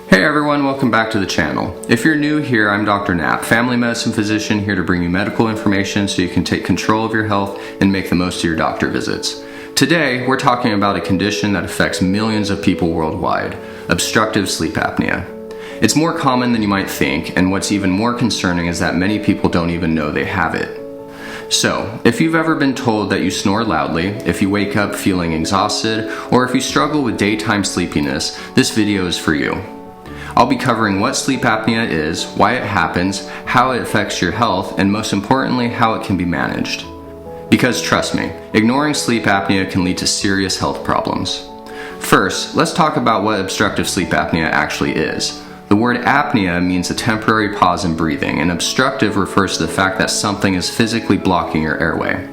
Hey everyone, welcome back to the channel. If you're new here, I'm Dr. Knapp, family medicine physician here to bring you medical information so you can take control of your health and make the most of your doctor visits. Today, we're talking about a condition that affects millions of people worldwide, obstructive sleep apnea. It's more common than you might think, and what's even more concerning is that many people don't even know they have it. So, if you've ever been told that you snore loudly, if you wake up feeling exhausted, or if you struggle with daytime sleepiness, this video is for you. I'll be covering what sleep apnea is, why it happens, how it affects your health, and most importantly, how it can be managed. Because trust me, ignoring sleep apnea can lead to serious health problems. First, let's talk about what obstructive sleep apnea actually is. The word apnea means a temporary pause in breathing, and obstructive refers to the fact that something is physically blocking your airway.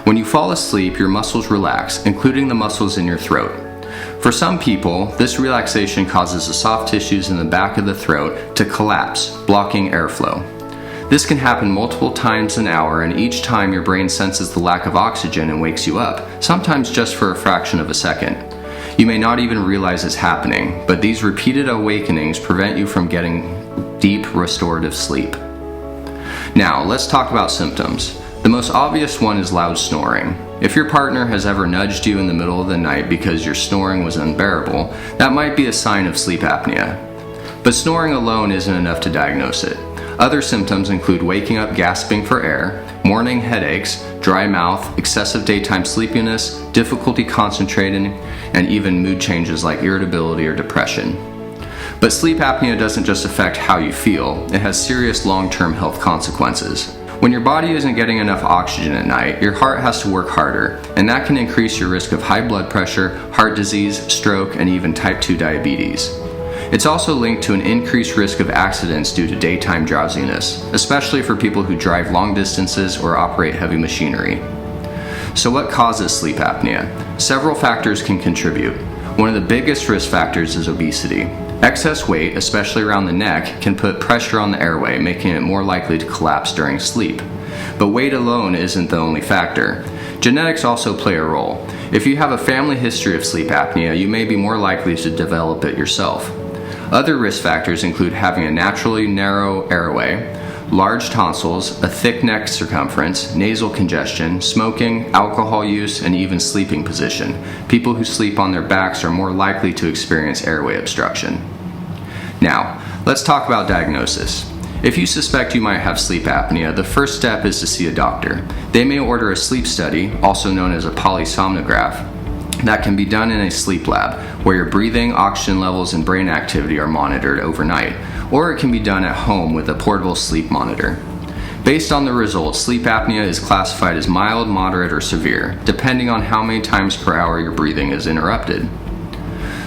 When you fall asleep, your muscles relax, including the muscles in your throat. For some people, this relaxation causes the soft tissues in the back of the throat to collapse, blocking airflow. This can happen multiple times an hour, and each time your brain senses the lack of oxygen and wakes you up, sometimes just for a fraction of a second. You may not even realize it's happening, but these repeated awakenings prevent you from getting deep restorative sleep. Now, let's talk about symptoms. The most obvious one is loud snoring. If your partner has ever nudged you in the middle of the night because your snoring was unbearable, that might be a sign of sleep apnea. But snoring alone isn't enough to diagnose it. Other symptoms include waking up gasping for air, morning headaches, dry mouth, excessive daytime sleepiness, difficulty concentrating, and even mood changes like irritability or depression. But sleep apnea doesn't just affect how you feel, it has serious long-term health consequences. When your body isn't getting enough oxygen at night, your heart has to work harder, and that can increase your risk of high blood pressure, heart disease, stroke, and even type 2 diabetes. It's also linked to an increased risk of accidents due to daytime drowsiness, especially for people who drive long distances or operate heavy machinery. So what causes sleep apnea? Several factors can contribute. One of the biggest risk factors is obesity. Excess weight, especially around the neck, can put pressure on the airway, making it more likely to collapse during sleep. But weight alone isn't the only factor. Genetics also play a role. If you have a family history of sleep apnea, you may be more likely to develop it yourself. Other risk factors include having a naturally narrow airway, large tonsils, a thick neck circumference, nasal congestion, smoking, alcohol use, and even sleeping position. People who sleep on their backs are more likely to experience airway obstruction. Now, let's talk about diagnosis. If you suspect you might have sleep apnea, the first step is to see a doctor. They may order a sleep study, also known as a polysomnograph, that can be done in a sleep lab, where your breathing, oxygen levels, and brain activity are monitored overnight, or it can be done at home with a portable sleep monitor. Based on the results, sleep apnea is classified as mild, moderate, or severe, depending on how many times per hour your breathing is interrupted.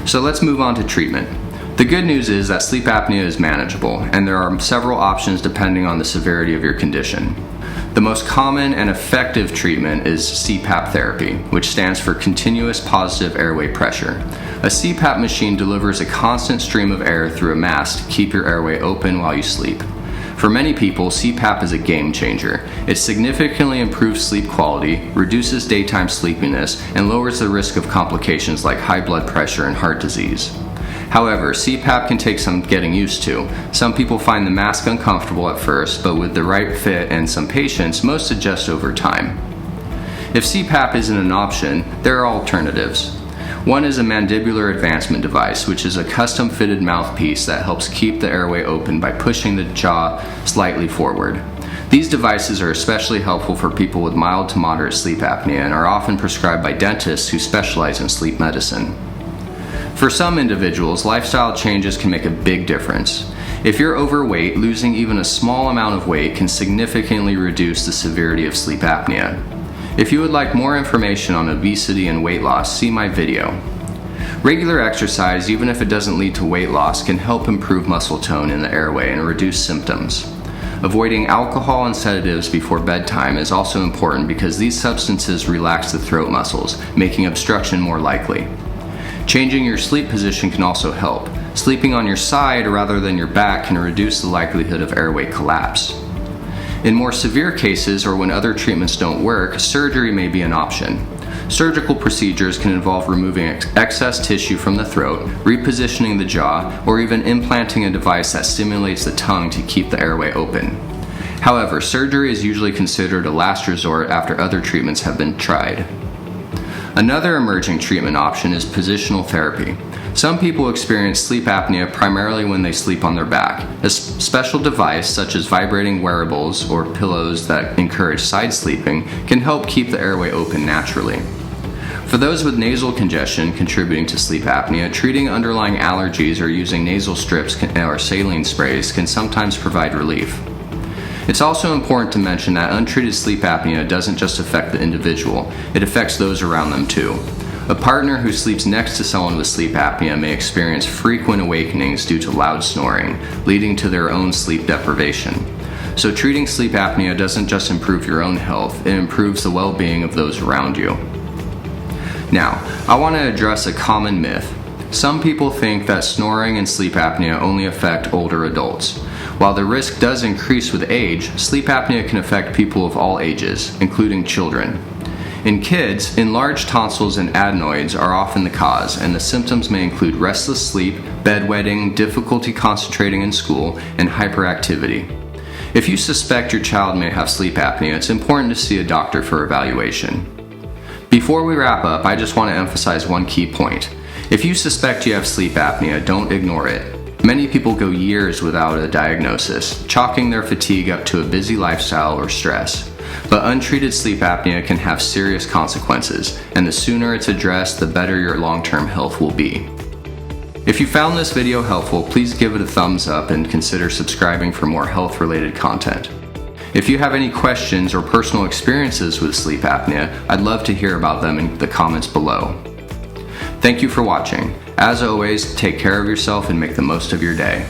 So let's move on to treatment. The good news is that sleep apnea is manageable, and there are several options depending on the severity of your condition. The most common and effective treatment is CPAP therapy, which stands for Continuous Positive Airway Pressure. A CPAP machine delivers a constant stream of air through a mask to keep your airway open while you sleep. For many people, CPAP is a game changer. It significantly improves sleep quality, reduces daytime sleepiness, and lowers the risk of complications like high blood pressure and heart disease. However, CPAP can take some getting used to. Some people find the mask uncomfortable at first, but with the right fit and some patience, most adjust over time. If CPAP isn't an option, there are alternatives. One is a mandibular advancement device, which is a custom-fitted mouthpiece that helps keep the airway open by pushing the jaw slightly forward. These devices are especially helpful for people with mild to moderate sleep apnea and are often prescribed by dentists who specialize in sleep medicine. For some individuals, lifestyle changes can make a big difference. If you're overweight, losing even a small amount of weight can significantly reduce the severity of sleep apnea. If you would like more information on obesity and weight loss, see my video. Regular exercise, even if it doesn't lead to weight loss, can help improve muscle tone in the airway and reduce symptoms. Avoiding alcohol and sedatives before bedtime is also important because these substances relax the throat muscles, making obstruction more likely. Changing your sleep position can also help. Sleeping on your side rather than your back can reduce the likelihood of airway collapse. In more severe cases or when other treatments don't work, surgery may be an option. Surgical procedures can involve removing excess tissue from the throat, repositioning the jaw, or even implanting a device that stimulates the tongue to keep the airway open. However, surgery is usually considered a last resort after other treatments have been tried. Another emerging treatment option is positional therapy. Some people experience sleep apnea primarily when they sleep on their back. A special device, such as vibrating wearables or pillows that encourage side sleeping, can help keep the airway open naturally. For those with nasal congestion contributing to sleep apnea, treating underlying allergies or using nasal strips or saline sprays can sometimes provide relief. It's also important to mention that untreated sleep apnea doesn't just affect the individual, it affects those around them too. A partner who sleeps next to someone with sleep apnea may experience frequent awakenings due to loud snoring, leading to their own sleep deprivation. So treating sleep apnea doesn't just improve your own health, it improves the well-being of those around you. Now, I want to address a common myth. Some people think that snoring and sleep apnea only affect older adults. While the risk does increase with age, sleep apnea can affect people of all ages, including children. In kids, enlarged tonsils and adenoids are often the cause, and the symptoms may include restless sleep, bedwetting, difficulty concentrating in school, and hyperactivity. If you suspect your child may have sleep apnea, it's important to see a doctor for evaluation. Before we wrap up, I just want to emphasize one key point. If you suspect you have sleep apnea, don't ignore it. Many people go years without a diagnosis, chalking their fatigue up to a busy lifestyle or stress. But untreated sleep apnea can have serious consequences, and the sooner it's addressed, the better your long-term health will be. If you found this video helpful, please give it a thumbs up and consider subscribing for more health-related content. If you have any questions or personal experiences with sleep apnea, I'd love to hear about them in the comments below. Thank you for watching. As always, take care of yourself and make the most of your day.